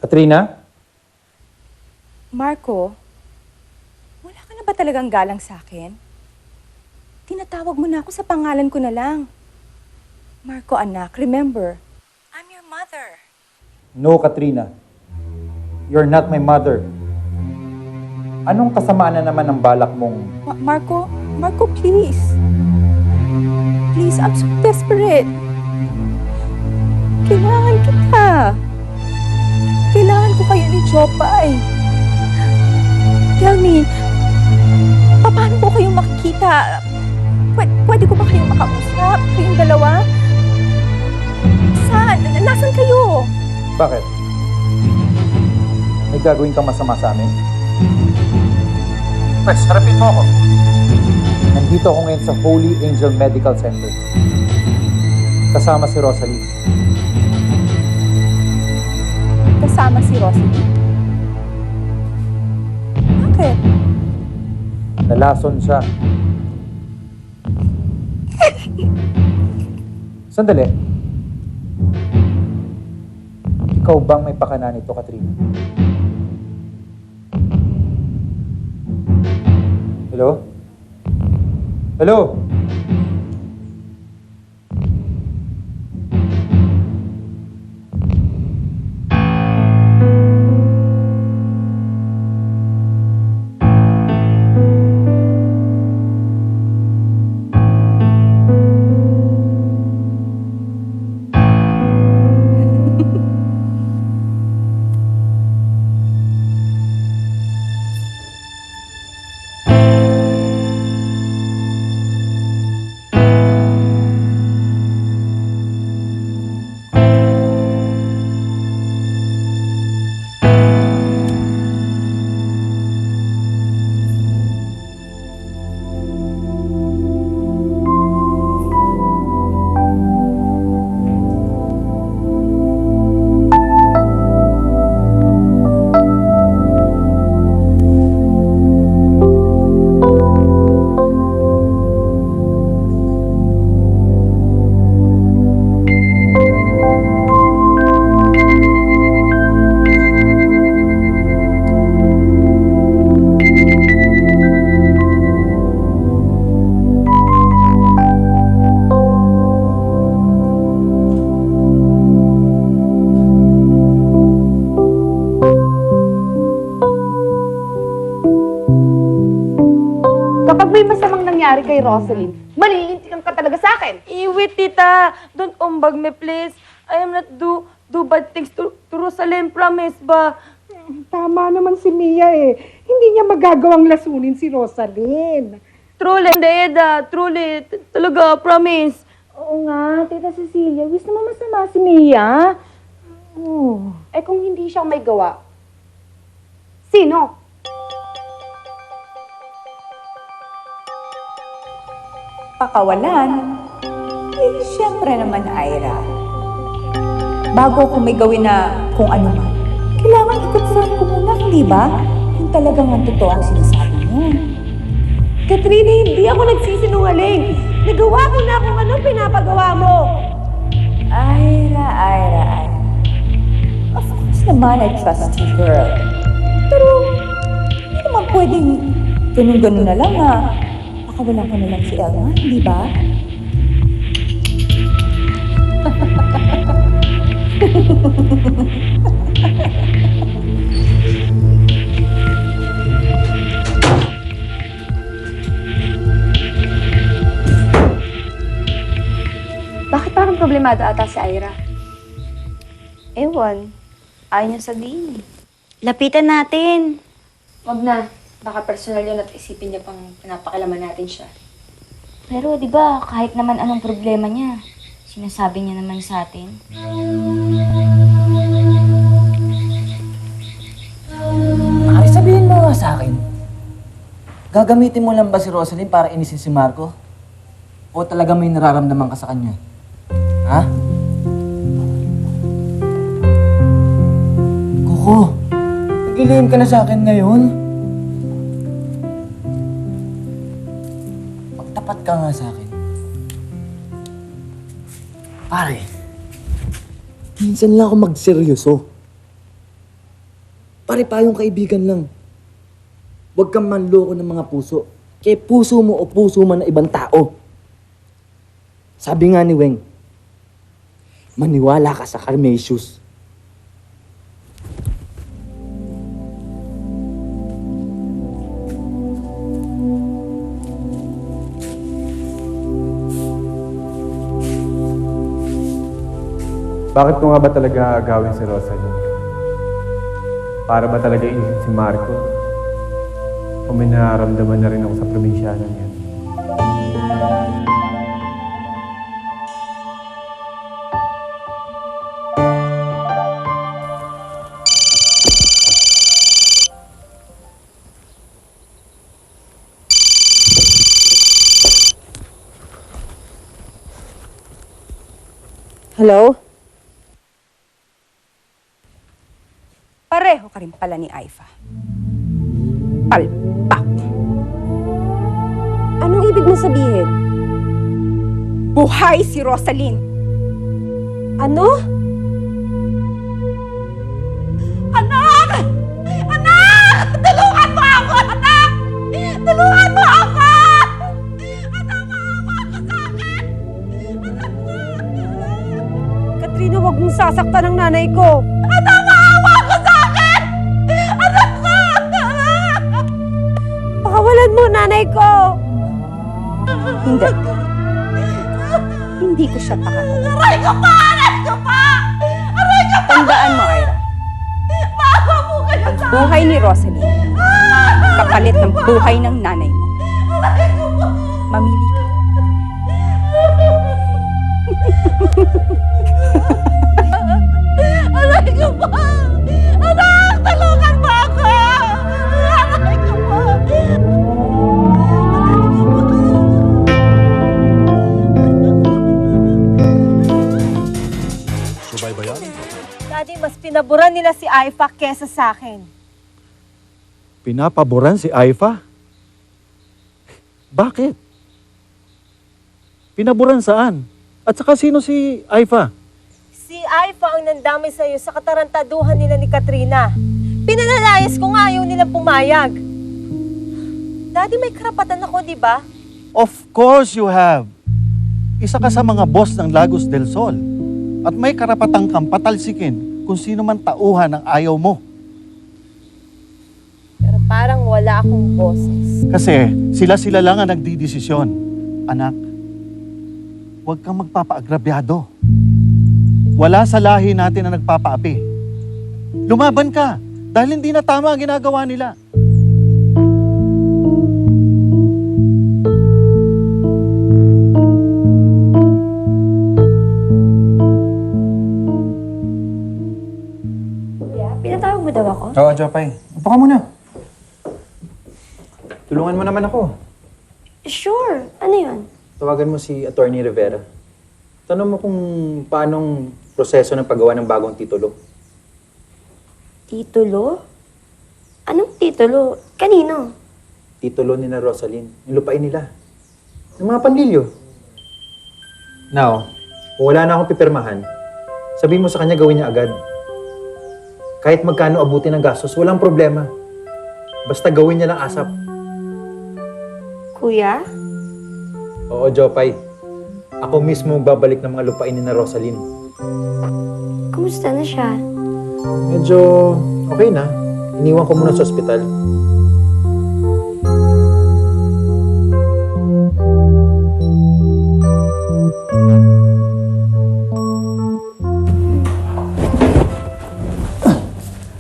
Katrina? Marco, wala ka na ba talagang galang sa akin? Tinatawag mo na ako sa pangalan ko na lang. Marco, anak, remember, I'm your mother. No, Katrina. You're not my mother. Anong kasamaan na naman ang balak mong... Marco, please. Please, I'm so desperate. Kailangan kita. Kailangan ko kayo ni Jopay. Tell me, paano ko kayong makikita? Pwede ko ba kayong makausap? Kayong dalawa? Saan? Nasaan kayo? Bakit? May gagawin kang masama sa amin? Pwes, harapin mo ako. Nandito ako ngayon sa Holy Angel Medical Center. Kasama si Rosalie. Kasama si Rosalie? Bakit? Nalason siya. Sandali. Ikaw bang may pakana nito, Katrina? Hello? Hello? Kapag may masamang nangyari kay Rosaline, malilintikan ka talaga sa akin. Iwit, tita. Don't umbag me, please. I am not do bad things to Rosaline. Promise ba? Tama naman si Mia eh. Hindi niya magagawang lasunin si Rosaline. Truly, hindi, Eda. Truly. Talaga, promise. Oo nga, Tita Cecilia, wis naman masama si Mia. Oh. Eh kung hindi siya may gawa, sino? Pakawalan? Eh, syempre naman, Ira. Bago ko may gawin na kung ano man, kailangan i-confirm ko muna, hindi ba? Kung talagang ang totoo ang sinasabi mo. Katrina, hindi ako nagsisinungaling. Nagawa ko na kung anong pinapagawa mo. Ira. Of course naman, I trust you, girl. Pero, hindi naman pwedeng ganun-ganun na lang na pakawalan ko na lang si Elma, hindi ba? Bakit parang problemado ata si Ira? Ewan, ayaw niya sabihin. Lapitan natin. Wag na, baka personal yun at isipin niya pang pinapakilaman natin siya. Pero di ba kahit naman anong problema niya, sinasabi niya naman sa atin. Ay, sabihin mo nga sa akin. Gagamitin mo lang ba si Rosaline para inisin si Marco? O talaga may nararamdaman ka sa kanya? Ha? Kuko, nagilihim ka na sa akin ngayon? Magtapat ka nga sa akin. Pare, minsan lang ako magseryoso. Pare-payong kaibigan lang. Huwag kang manloko ng mga puso. Kaya puso mo o puso man ng ibang tao. Sabi nga ni Weng, maniwala ka sa Carmesius. Bakit mo nga ba talaga agawin si Rosalie? Para ba talaga inisip si Marco? O may nararamdaman na rin ako sa probinsyanan yan? Hello? Pareho ka rin pala ni Aifa. Palpak! Anong ibig mo sabihin? Buhay si Rosaline! Ano? Anak! Anak! Tulungan mo ako, anak! Tulungan mo ako! Anak, maawa ka sa akin! Katrina, huwag mong sasaktan ang nanay ko! Anak, maawa ka sa akin! Anak ko! Pakawalan mo nanay ko! Hindi. Hindi ko siya pakakawalan. Aray ko pa! Aray ko pa! Aray ko pa! Tandaan mo, Ira. Maawa mo kayo sa akin! Buhay ni Rosalie. Kapalit ng buhay ng nanay mo. Aray ko pa! Mamili ka. Aray ko pa! Anak! Tulungan mo ako! Aray ko pa! Daddy, mas pinaboran nila si Aifa kesa sa akin. Pinapaboran si Aifa? Bakit? Pinaboran saan? At saka sino si Aifa? Si Aifa ang nandamay sa'yo sa katarantaduhan nila ni Katrina. Pinanalayas ko nga ayaw nilang pumayag. Daddy, may karapatan ako, di ba? Of course you have. Isa ka sa mga boss ng Lagos del Sol. At may karapatang kang patalsikin kung sino man tauhan ng ayaw mo. Pero parang wala akong boses. Kasi sila-sila lang ang nagdidesisyon. Anak, huwag kang magpapaagrabyado. Wala sa lahi natin na nagpapaapi. Lumaban ka dahil hindi na tama ang ginagawa nila. Pinatawag mo daw ako? Oo, Jopay. Upo ka muna. Tulungan mo naman ako. Sure. Ano yun? Tawagan mo si Attorney Rivera. Tanong mo kung paanong proseso ng paggawa ng bagong titulo. Titulo? Anong titulo? Kanino? Titulo ni na Rosaline. Yung lupain nila. Ng mga panlilyo. Now, kung wala na akong pipirmahan, sabihin mo sa kanya gawin niya agad. Kahit magkano abutin ng gastos, walang problema. Basta gawin niya lang asap. Kuya? Oo, Jopay. Ako mismo ang babalik ng mga lupain ni na Rosaline. Kumusta na siya? Medyo okay na. Iniwan ko muna sa ospital.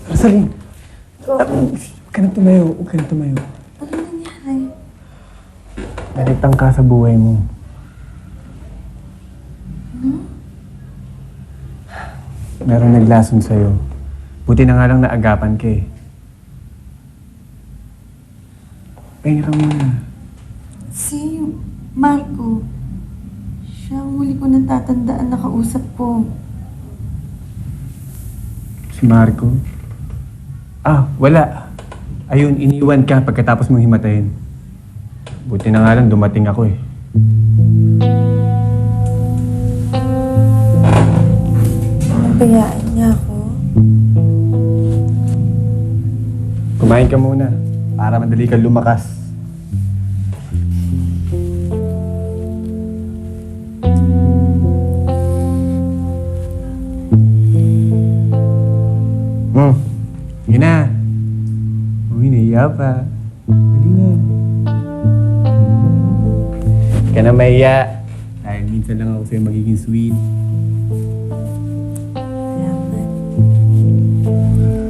Rosalie! Huwag ka na tumayo. Huwag ka na tumayo. Ano nangyari? Nalitang ka sa buhay mo. Meron naglason sa'yo. Buti na nga lang naagapan ka eh. Pahinga ka muna. Si Marco, siya ang huli ko natatandaan na kausap ko. Si Marco? Ah, wala. Ayun, iniwan ka pagkatapos mong himatayin. Buti na nga lang dumating ako eh. Nabayaan niya ako. Kumain ka muna para madali kang lumakas. Sige na. Uy, nahiya pa. Dali na. Hindi ka na mahiya. Dahil minsan lang ako sa'yo magiging sweet.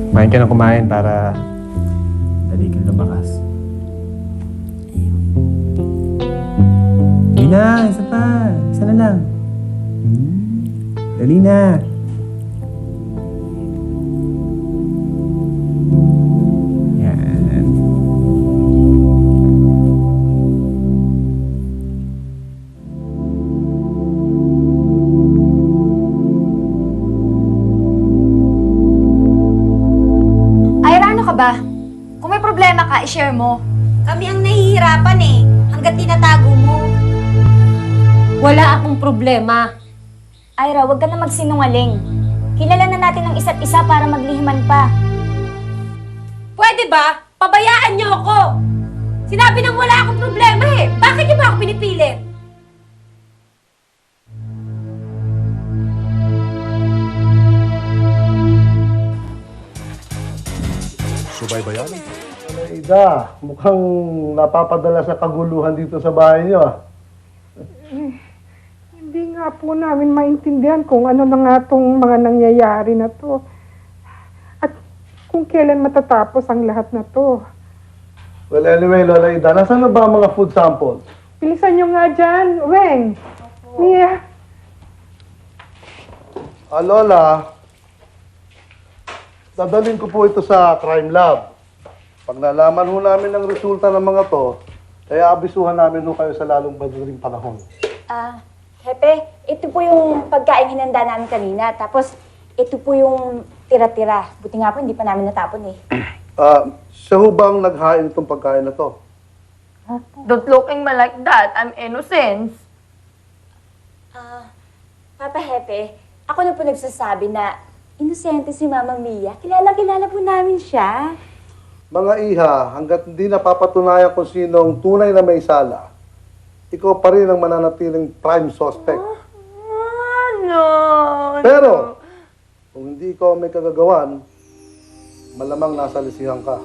Kumain ka na kumain para dali kang lumakas. Dali na, isa pa. Isa na lang. Dali na. Yan. Ira, ano ka ba? Kung may problema ka, i-share mo. Kami ang nahihirapan eh, hanggat tinatago mo. Wala akong problema. Ira, huwag ka na magsinungaling. Kilala na natin ang isa't isa para maglihiman pa. Pwede ba? Pabayaan niyo ako! Sinabi nang wala akong problema eh. Bakit niyo ba ako pinipilit? Subaybayan? Ida, mukhang napapadala sa kaguluhan dito sa bahay niyo ah. Hindi nga po namin maintindihan kung ano na nga itong mga nangyayari na to. At kung kailan matatapos ang lahat na to. Well, anyway, Lola Ida, nasaan na ba ang mga food samples? Bilisan nyo nga dyan, Weng. Mia. Lola, dadalhin ko po ito sa crime lab. Pag nalaman ho namin ang resulta ng mga to, kaya abisuhan namin ho kayo sa lalong madaling panahon. Hepe, ito po yung pagkain hinanda namin kanina. Tapos, ito po yung tira-tira. Buti nga po, hindi pa namin natapon eh. Siya ho bang naghain itong pagkain na to? Don't look at me like that. I'm innocent. Papa Hepe, ako na po nagsasabi na inosente si Mama Mia. Kilala po namin siya. Mga iha, hanggat hindi napapatunayan kung sino ang tunay na may sala, ikaw pa rin ang mananatiling prime suspect. Pero, kung hindi ikaw may kagagawan, malamang nasa lisihan ka.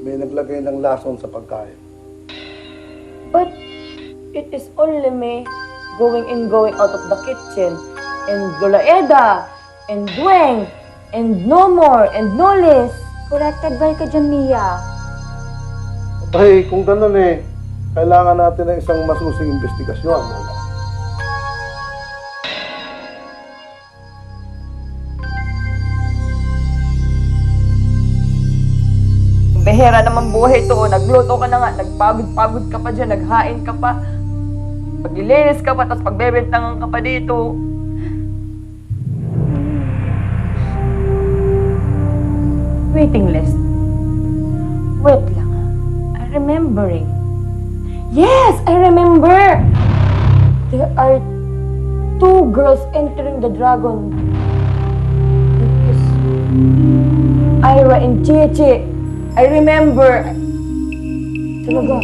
May naglagay ng lason sa pagkain. But it is only me going out of the kitchen. And Lola Eda, and Dweng, and no more, and no less. Corrected by ka dyan, Mia. Ay, kung ganun eh, kailangan natin ng isang masusing investigasyon. Lola. Behera naman buhay to. Nagluto ka na nga, nagpagod-pagod ka pa dyan, naghain ka pa. Paglilinis ka pa, tapos pagbebentangan ka pa dito. Waiting list. Wait lang. I'm remembering. Yes, I remember! There are 2 girls entering the dragon. It is Ira and Cheche. I remember. Talaga.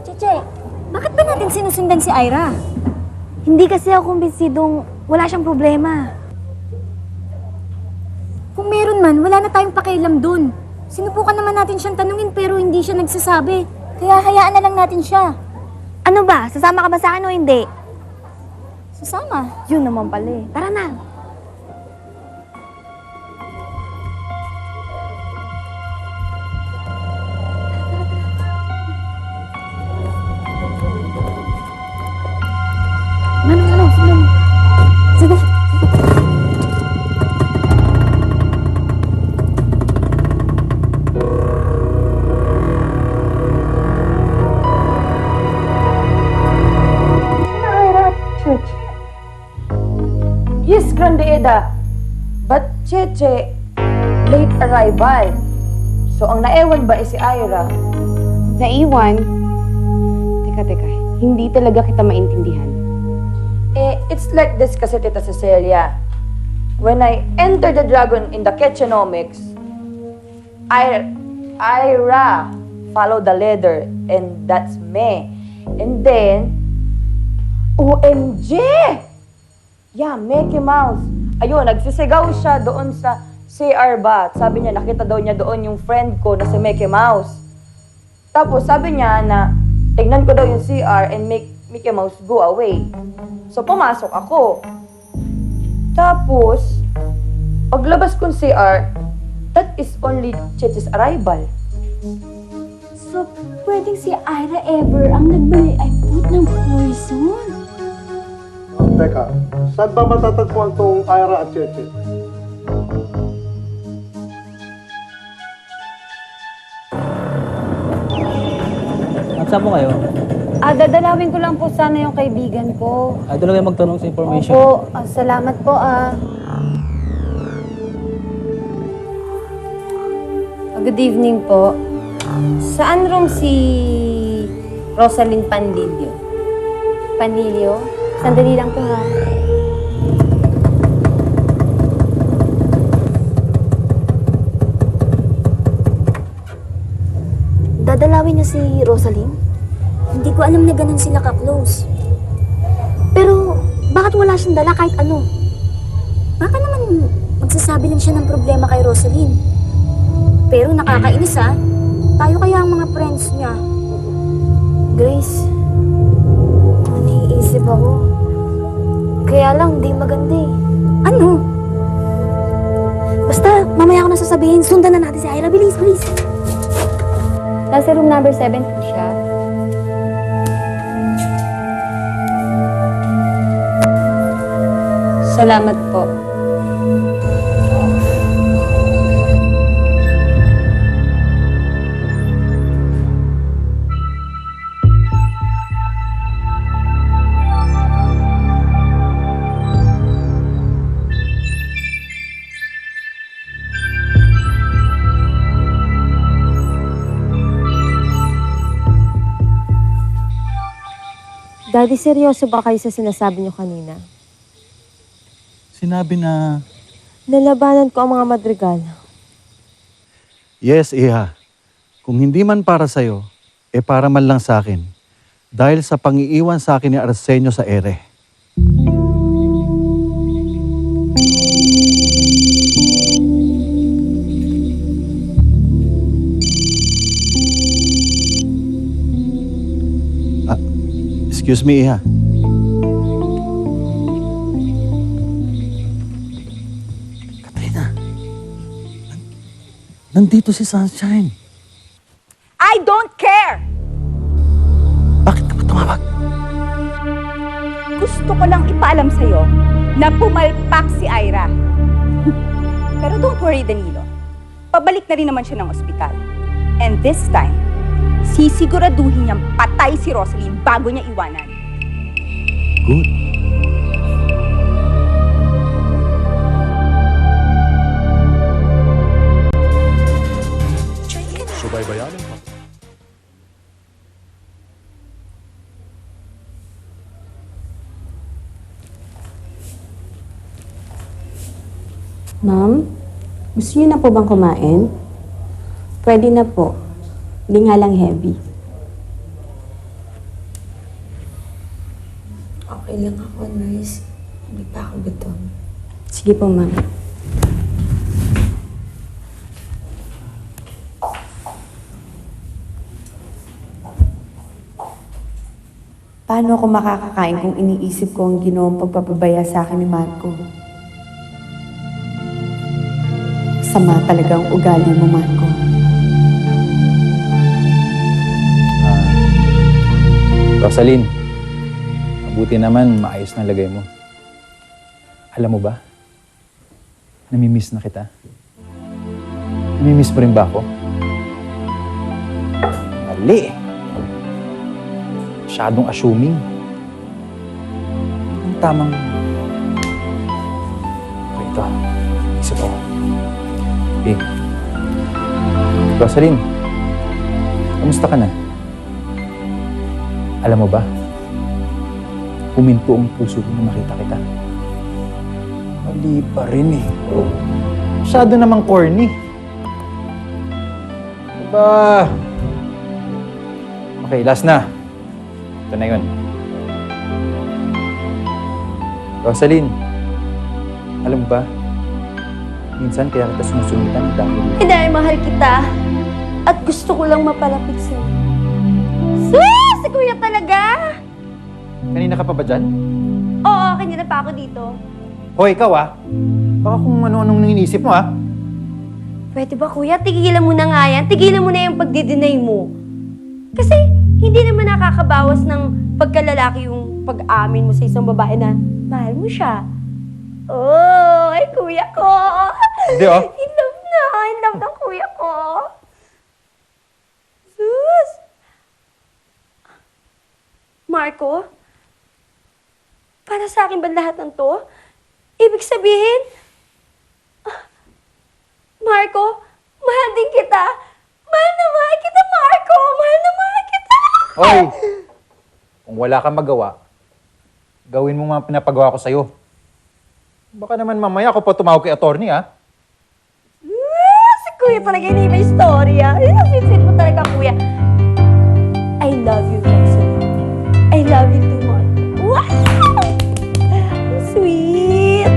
Cheche, bakit ba natin sinusundan si Ira? Hindi kasi ako kumbinsidong wala siyang problema. Kung meron man, wala na tayong pakialam dun. Sinubukan naman natin siyang tanungin pero hindi siya nagsasabi. Kaya hayaan na lang natin siya. Ano ba? Sasama ka ba sa akin o hindi? Sasama? Yun naman pala eh. Tara na. Sige. Yes, Grande Eda. But Cheche, late arrival. So, ang naiwan ba si Ira? Naiwan? Teka. Hindi talaga kita maintindihan. It's like this kasi, Tita Cecilia. When I entered the dragon in the Kitchenomics, Ira followed the leader, and that's me. And then, OMG! Yeah, Mickey Mouse. Ayun, nagsisigaw siya doon sa CR ba. Sabi niya, nakita daw niya doon yung friend ko na si Mickey Mouse. Tapos sabi niya na, tignan ko daw yung CR and make Mickey Mouse go away. So, pumasok ako. Tapos, paglabas kong CR, that is only Cheche's arrival. So, pwedeng si Ira ever ang nagbalik ay put ng poison? Teka, saan ba matatagpuan tong Ira at Cheche? At saan po kayo? Dadalawin ko lang po sana yung kaibigan ko. Doon lang kayo magtanong sa information. Opo, salamat po Good evening po. Saan room si Rosaline Pandilio? Panilio, sandali lang po ha. Dadalawin niya si Rosaline? Hindi ko alam na ganun sila ka-close. Pero, bakit wala siyang dala kahit ano? Baka naman magsasabi lang siya ng problema kay Rosaline. Pero nakakainis ha. Tayo kaya ang mga friends niya. Grace, naiisip ako. Kaya lang, di maganda eh. Ano? Basta, mamaya ko na sasabihin, sundan na natin si Ira. Bilis, bilis. Nasa room number 7 po siya. Salamat po. Daddy, seryoso ba kayo sa sinasabi niyo kanina? Sinabi na, Nalabanan ko ang mga madrigal. yes, Iha. Kung hindi man para sa'yo, para man lang sa akin. Dahil sa pangiiwan sa akin ni Arsenio sa ere. Excuse me, Iha. Katrina, nandito si Sunshine. I don't care! Bakit ka ba tumawag? Gusto ko lang ipaalam sa'yo na pumalpak si Ira. Pero don't worry, Danilo. Pabalik na rin naman siya ng ospital. And this time, sisiguraduhin niyang patay si Rosaline bago niya iwanan. Good. Subaybayanin mo. Ma'am, gusto niyo na po bang kumain? Pwede na po. Hindi nga lang heavy. Okay lang ako, nurse. Hindi pa ako gutom. Sige po, ma'am. Paano ako makakakain kung iniisip ko ang ginawang pagpapabaya sa akin ni Marco? Sama talaga ang ugali mo, Marco. Rosaline, mabuti naman maayos na lagay mo. Alam mo ba, namimiss na kita. Namimiss mo rin ba ako? Mali. Masyadong assuming. Ang tamang... Okay, ito. Isip ako. Babe, Rosaline, kamusta ka na? Alam mo ba, huminto ang puso ko nung nakita kita. Mali pa rin eh. Masyado namang corny. Diba? Okay, last na. Ito na yun. Rosaline, alam mo ba, minsan kaya kita sinusungitan dahil Dahil mahal kita at gusto ko lang mapalapit sa'yo. Sus! Si Kuya talaga! kanina ka pa ba dyan? Oo, kanina pa ako dito. Hoy, ikaw ah. Baka kung ano-anong iniisip mo ah. Pwede ba, Kuya? Tigilan mo na nga yan. Tigilan mo na yung pagdideny mo. Kasi hindi naman nakakabawas ng pagkalalaki yung pag-amin mo sa isang babae na mahal mo siya. Oh, ay kuya ko! Hindi oh. In love ng kuya ko. Sus! Marco? Para sa akin ba lahat ng to? Ibig sabihin, Marco, mahal din kita. Mahal na mahal kita, Marco. Mahal na mahal kita. Hoy! Kung wala kang magawa, gawin mo mga pinapagawa ko sa'yo. Baka naman mamaya ako pa tumawag kay attorney ah. Si kuya talaga hindi may istorya. Yun ang sweet mo talaga, kuya. I love you, Rosalie. I love you too much. Wow! Sweet!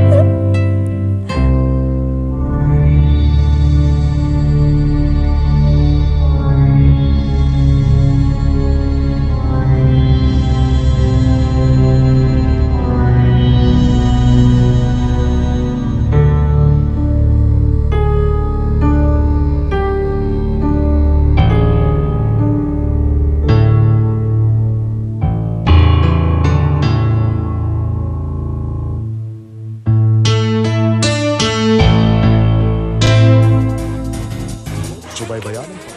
Subaybayanin mo.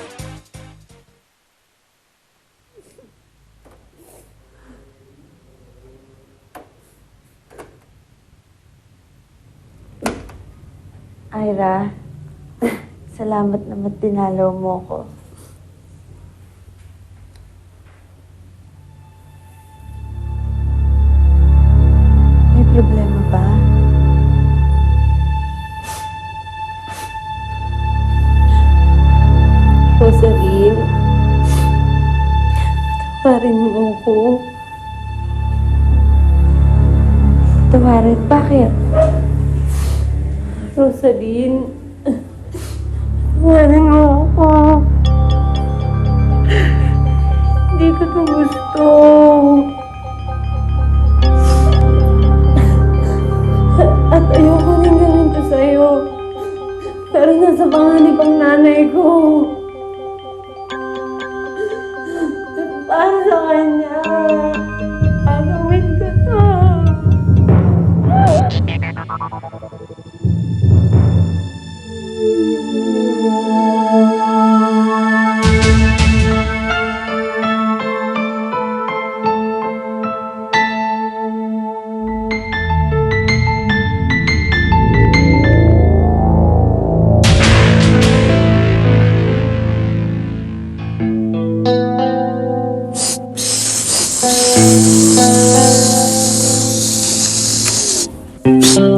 Ira, salamat naman tinalaw mo ko. May problema ba? Rosaline, tawarin mo ako. Tawarin, bakit? Rosaline, tawarin mo ako. Hindi ko ito gusto. At ayoko rin gawin to sa'yo. Pero nasa panganib ang nanay ko. Para sa kanya, gagawin ko to. Psst.